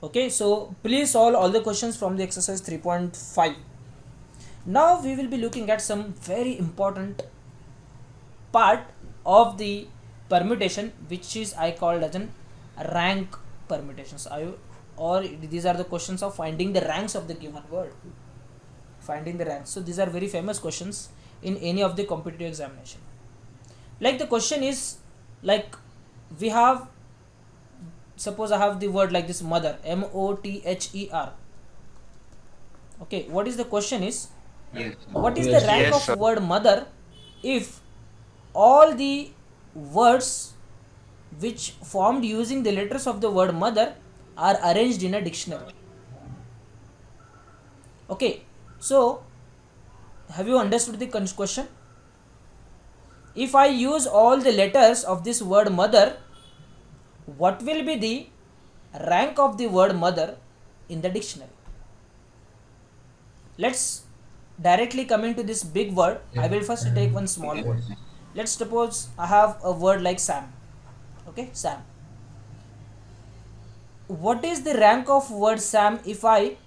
Okay, so please solve all the questions from the exercise 3.5. Now we will be looking at some very important part of the permutation, which is I called as an rank permutations. Or these are the questions of finding the ranks of the given word. Finding the ranks. So these are very famous questions in any of the competitive examination. Like the question is, like we have, suppose I have the word like this, mother, MOTHER. Okay, what is the question is, Yes. what is the Yes. rank Yes, of sir. word mother if all the words which formed using the letters of the word mother are arranged in a dictionary? Okay, so have you understood the question? If I use all the letters of this word mother, what will be the rank of the word mother in the dictionary? Let's directly come into this big word. I will first take one small word. Let's suppose I have a word like Sam. Okay, Sam. What is the rank of word Sam if I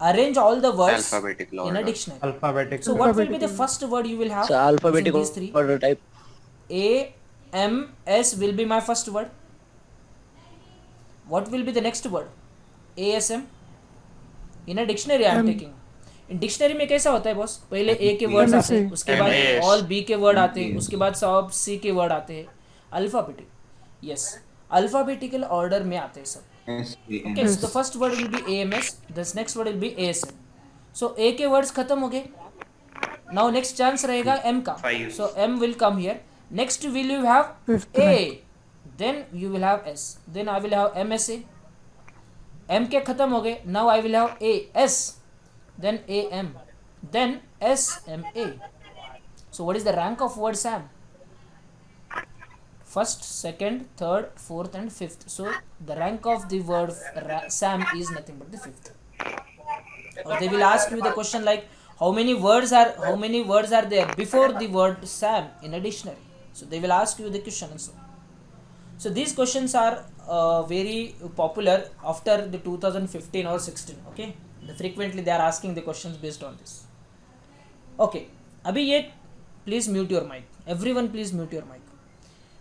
arrange all the words Alphabetical in a order. dictionary? So Alphabetical. what will be the first word you will have So using alphabetical these three? order type. A, M, S will be my first word. What will be the next word? ASM. In a dictionary I am taking. In dictionary में कैसा होता है boss, पहले ए के words आते हैं, उसके बाद MS. ऑल बी के वर्ड आते हैं, MS. उसके बाद सब सी के वर्ड आते हैं. अल्फाबेटिक, यस, अल्फाबेटिकल ऑर्डर में आते हैं सब. Okay, so the SAMS. first word will be AMS, the next word will be ASM. So A के words खत्म हो गए. Now next chance रहेगा M का. 5. So M will come here. Next will you have A. Then you will have S. Then I will have MSA. M के खत्म हो गए. Now I will have AS. Then AM. Then SMA. So what is the rank of word Sam? First, second, third, fourth and fifth. So the rank of the word Sam is nothing but the fifth. Or they will ask you the question like how many words are there before the word Sam in a dictionary. So they will ask you the question also. So these questions are very popular after the 2015 or 16. Okay, frequently they are asking the questions based on this. Okay, अभी ये please mute your mic. Everyone please mute your mic.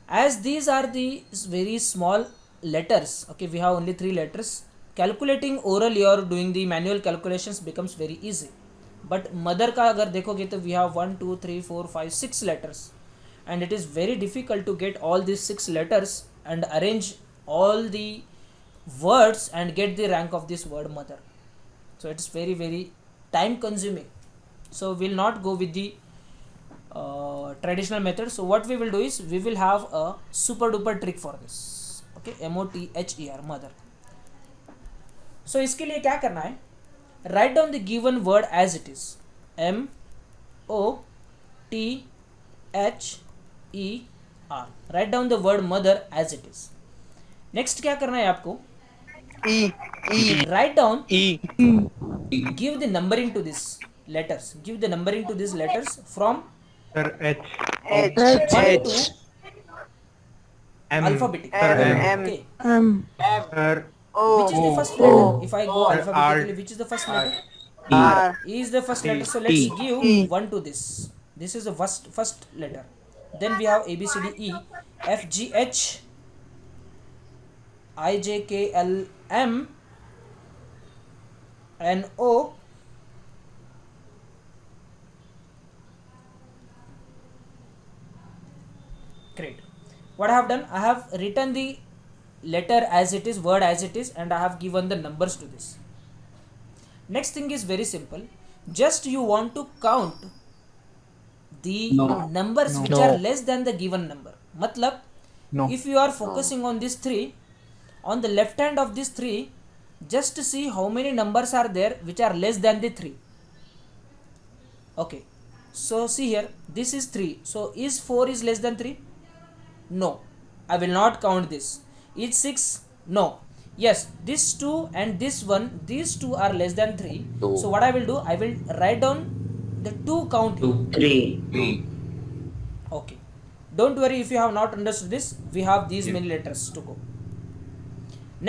As these are the very small letters, okay, we have only 3 letters. Calculating orally or doing the manual calculations becomes very easy. But mother का अगर देखोगे तो we have 1, 2, 3, 4, 5, 6 letters. And it is very difficult to get all these 6 letters and arrange all the words and get the rank of this word mother. So it's very very time consuming. So we'll not go with the traditional method. So what we will do is we will have a super duper trick for this. Okay, MOTHER, mother. So इसके लिए क्या करना है? Write down the given word as it is. MOTHER. Write down the word mother as it is. Next क्या करना है आपको? Write down. Give the numbering to these letters. Give the numbering to these letters from Sir, H. 1 H. to M. alphabetic. Sir, M. Okay. Sir, Which is the O. first letter? If I go Sir, alphabetically, R. which is the first R. letter? E is the first letter. So let's T. give 1 to this. This is the first letter. Then we have A B C D E F G H I J K L M N O Great. What I have done, I have written the letter as it is, word as it is, and I have given the numbers to this. Next thing is very simple. Just you want to count the numbers which are less than the given number. Matlab, if you are focusing on these 3, on the left hand of these 3, just see how many numbers are there which are less than the 3. Okay. So see here, this is 3. So is 4 is less than 3? No, I will not count this. Is 6? No. Yes, this 2 and this 1, these 2 are less than 3. So what I will do, I will write down the 2 count here. 3. Okay. Don't worry if you have not understood this, we have these many letters to go.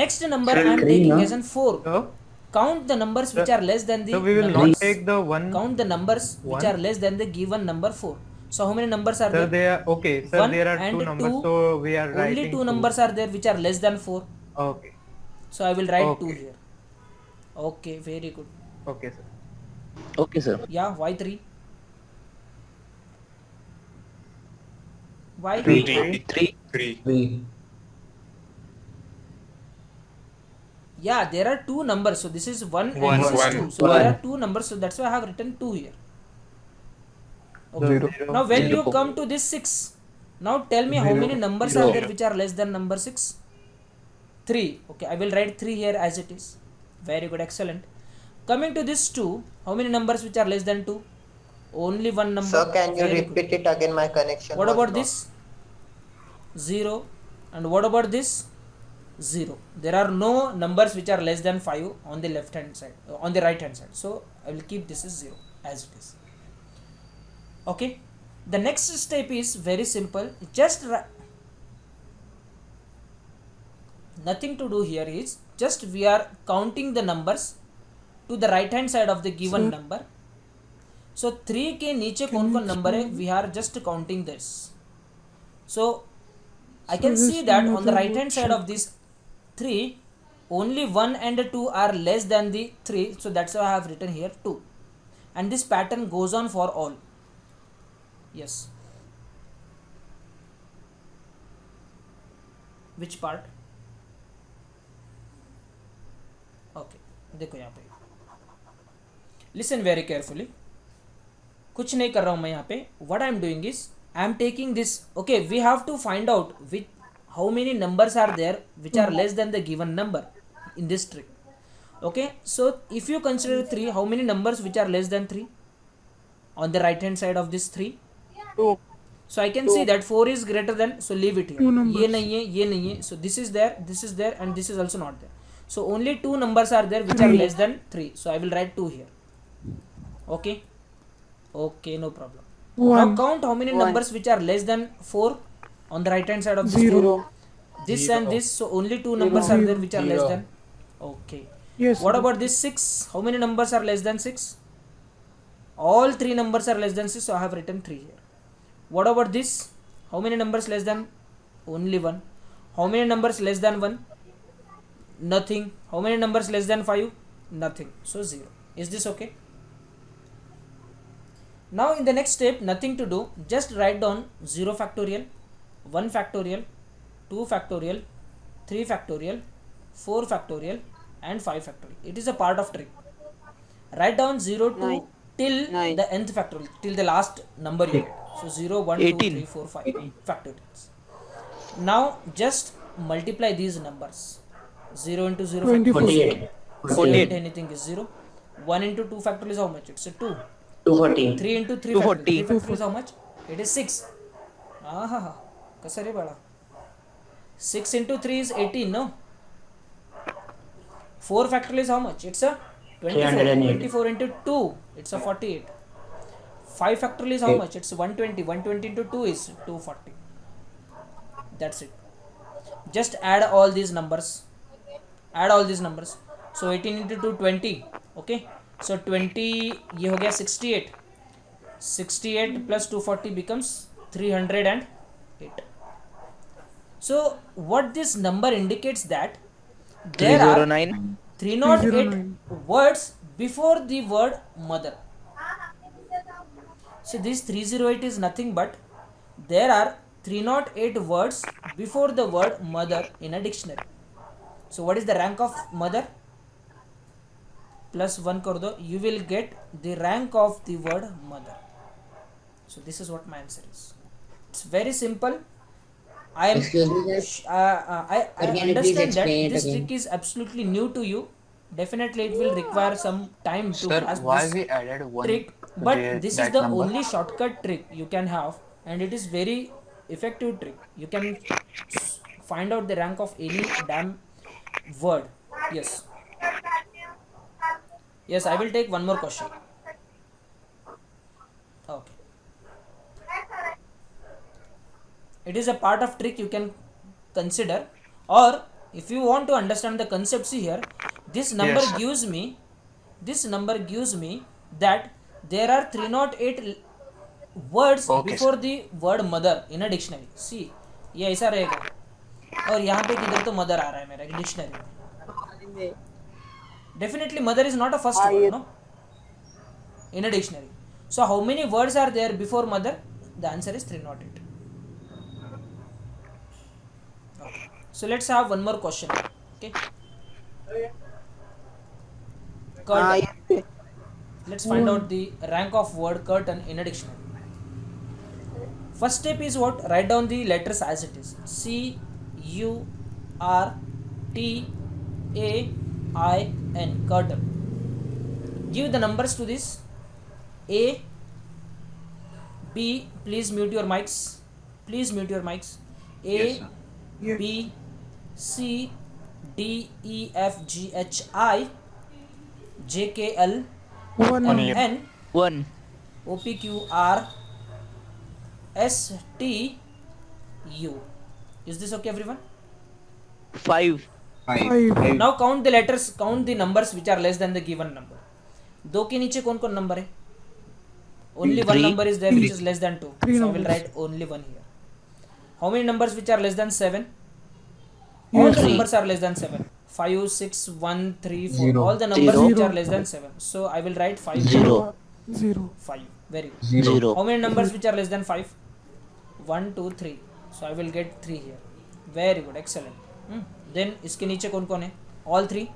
Next number Sir, I am three, taking no? as an 4. So, Count the numbers which so, are less than the so we will numbers. not take the one. Count the numbers which One. are less than the given number 4. So how many numbers are Sir, there? they are okay. Sir, 1 there are and two numbers, 2. so we are Only writing 2 two. numbers are there which are less than 4. Okay. So I will write 2 Okay. here. Okay, very good. Okay, sir. Okay, sir. Yeah, why 3? Why? Three. Three. Three. Yeah, there are 2 numbers. So this is 1 and One. this is One. 2. So One. there are 2 numbers. So that's why I have written 2 here. Okay. Zero. Now when you Zero. come to this 6, now tell me how Zero. many numbers Zero. are there which are less than number 6? 3. Okay, I will write 3 here as it is. Very good, excellent. Coming to this 2, how many numbers which are less than 2? Only one number. Sir, can you Very good. repeat it again? My connection. What was about not- this? 0. And what about this? 0. There are no numbers which are less than 5 on the left hand side, on the right hand side. So I will keep this as 0 as it is. Okay. The next step is very simple. Just nothing to do here is just we are counting the numbers to the right hand side of the given number. So 3 के नीचे कौन कौन number है, we are just counting this. So I can see that on the right hand side of this 3, only 1 and 2 are less than the 3. So that's why I have written here 2. And this pattern goes on for all. Yes. Which part? Okay. देखो यहाँ पे. Listen very carefully. कुछ नहीं कर रहा हूँ मैं यहाँ पे. What I am doing is I am taking this. Okay, we have to find out which how many numbers are there which are less than the given number in this trick. Okay, so if you consider 3, how many numbers which are less than 3 on the right hand side of this 3? 2. So I can see that 4 is greater than, so leave it here. ये नहीं है, so this is there, and this is also not there. So only 2 numbers are there which are less than 3. So I will write 2 here. Okay, no problem. Now count how many numbers which are less than 4 on the right hand side of this 4. This and this, so only 2 numbers are there which are less than. Okay. Yes. What about this 6? How many numbers are less than 6? All 3 numbers are less than 6, so I have written 3 here. What about this? How many numbers less than? Only 1. How many numbers less than 1? Nothing. How many numbers less than 5? Nothing. So 0. Is this okay? Now in the next step, nothing to do. Just write down 0 factorial, 1 factorial, 2 factorial, 3 factorial, 4 factorial and 5 factorial. It is a part of trick. Write down 0 to Nine. till Nine. the nth factorial, till the last number you get. So 0, 1, 2, 18. 3, 4, 5 factorials. Now just multiply these numbers. 0 into 0 factorial. 48. Anything is 0. 1 into 2 factorial is how much? It's a 2. 240. 3 into 3 240. factorial. 3 factorial is how much? It is 6. Aha. Kasare bala. 6 into 3 is 18, no? 4 factorial is how much? It's a 24. 308. 24 into 2. It's a 48. 5 factorial is how much? It's 120. 120 into 2 is 240. That's it. Just add all these numbers. So 18 into 2, 20. Okay. So 20, ये हो गया 68. 68 plus 240 becomes 308. So what this number indicates that there are 309. 308 words before the word mother. So this 308 is nothing but there are 308 words before the word mother in a dictionary. So what is the rank of mother? Plus 1 कर दो, you will get the rank of the word mother. So this is what my answer is. It's very simple. I am Excuse me, sir. I Can you please understand that explain it this again? trick is absolutely new to you. Definitely it will require some time to Sir, grasp why this we added one trick, but there- this is that the number? only shortcut trick you can have, and it is very effective trick. You can find out the rank of any damn word. Yes, I will take one more question. Okay. It is a part of trick you can consider, or If you want to understand the concept, see here, this number Yes. gives me that there are 308 words before the word mother in a dictionary. See, ये ऐसा रहेगा, और यहाँ पे किधर तो mother आ रहा है मेरा डिक्शनरी में. Definitely mother is not a first word, no, in a dictionary. So how many words are there before mother? The answer is 308. Okay. So let's have one more question. Okay. Curtain. Let's find out the rank of word curtain in a dictionary. First step is what? Write down the letters as it is. C U R T A I N. Curtain. Give the numbers to this. A, B, please mute your mics. Please mute your mics. A, B, C, D, E, F, G, H, I, J, K, L, M, N, 1. O, P, Q, R, S, T, U. Is this okay, everyone? 5. Now count the letters, count the numbers which are less than the given number. दो के नीचे कौन कौन number है? Only one 3. number is there which is less than 2. So I will write only one here. How many numbers which are less than 7? All the numbers are less than 7. 5, 6, 1, 3, 4. Zero. All the numbers Zero. which are less than 7. So I will write 5. 0. 5. Very good. 0. How many numbers which are less than 5? 1, 2, 3. So I will get 3 here. Very good. Excellent. Then इसके नीचे कौन कौन है? All 3.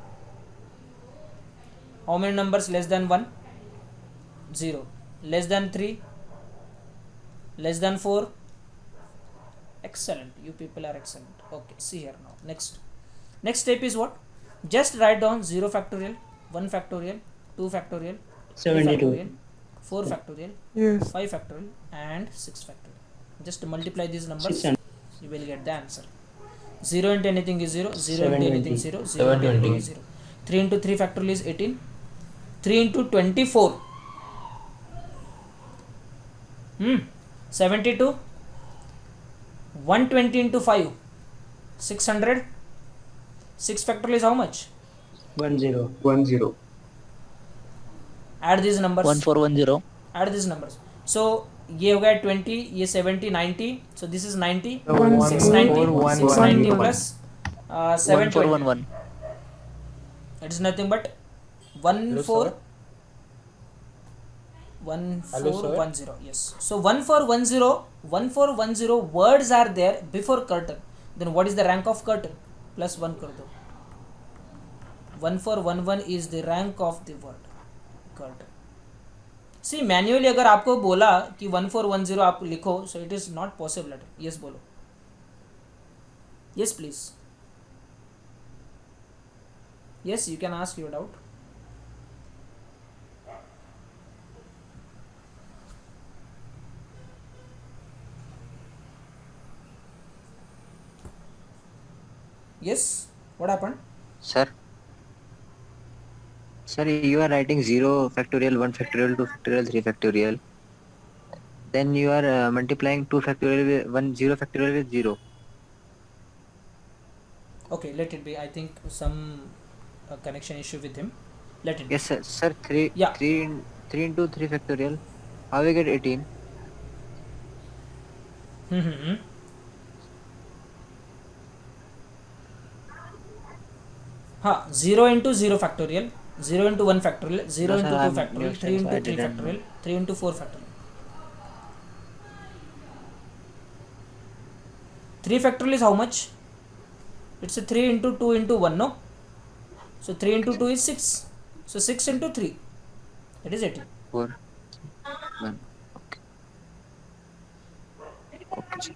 How many numbers less than 1? 0. Less than 3? Less than 4? Excellent. You people are excellent. Okay, see here now. Next step is what? Just write down 0 factorial, 1 factorial, 2 factorial, 3 72. factorial, 4 factorial, Yes. 5 factorial, and 6 factorial. Just multiply these numbers. 600. You will get the answer. 0 into anything is 0, 0 into anything 0, 0 into 720. anything is 0. 3 into 3 factorial is 18. 3 into 24. 72. 120 into 5. 600. 6 factorial is how much? 10. Add these numbers. 1410. Add these numbers. So ये हो गया 20, ये 70, 90. So this is 90. 690. 690 plus 720. 1411. It is nothing but 1410. Yes. So 1410 words are there before curtain. Then what is the rank of curtain? Plus 1 कर दो. 1411 is the rank of the word curtain. See, manually अगर आपको बोला कि 1410 आप लिखो, so it is not possible. Yes बोलो. Yes please. Yes, you can ask your doubt. Yes, what happened? Sir, you are writing 0 factorial, 1 factorial, 2 factorial, 3 factorial. Then you are multiplying 2 factorial with 0 factorial with 0. Okay, let it be. I think some connection issue with him. Let it be. Yes, sir. Sir, 3 Yeah. 3 into 3 factorial. How we get 18? हाँ, 0 into 0 factorial, 0 into 1 factorial, 0 No, into sir, 2 I'm factorial, new 3 student, into so I 3 didn't factorial, 3 into 4 factorial. 3 factorial is how much? It's a 3 into 2 into 1, no? So 3 into 2 is 6. So 6 into 3. It is 18. 4, 1. Okay, sir.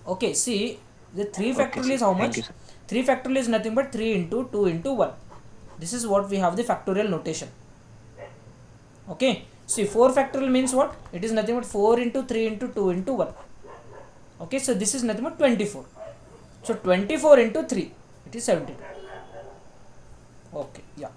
Okay, see, the 3 Okay, factorial sir. is how Thank much? you, sir. 3 factorial is nothing but 3 into 2 into 1. This is what we have the factorial notation. Okay, see, 4 factorial means what? It is nothing but 4 into 3 into 2 into 1. Okay, so this is nothing but 24. So 24 into 3, it is 72. Okay, yeah.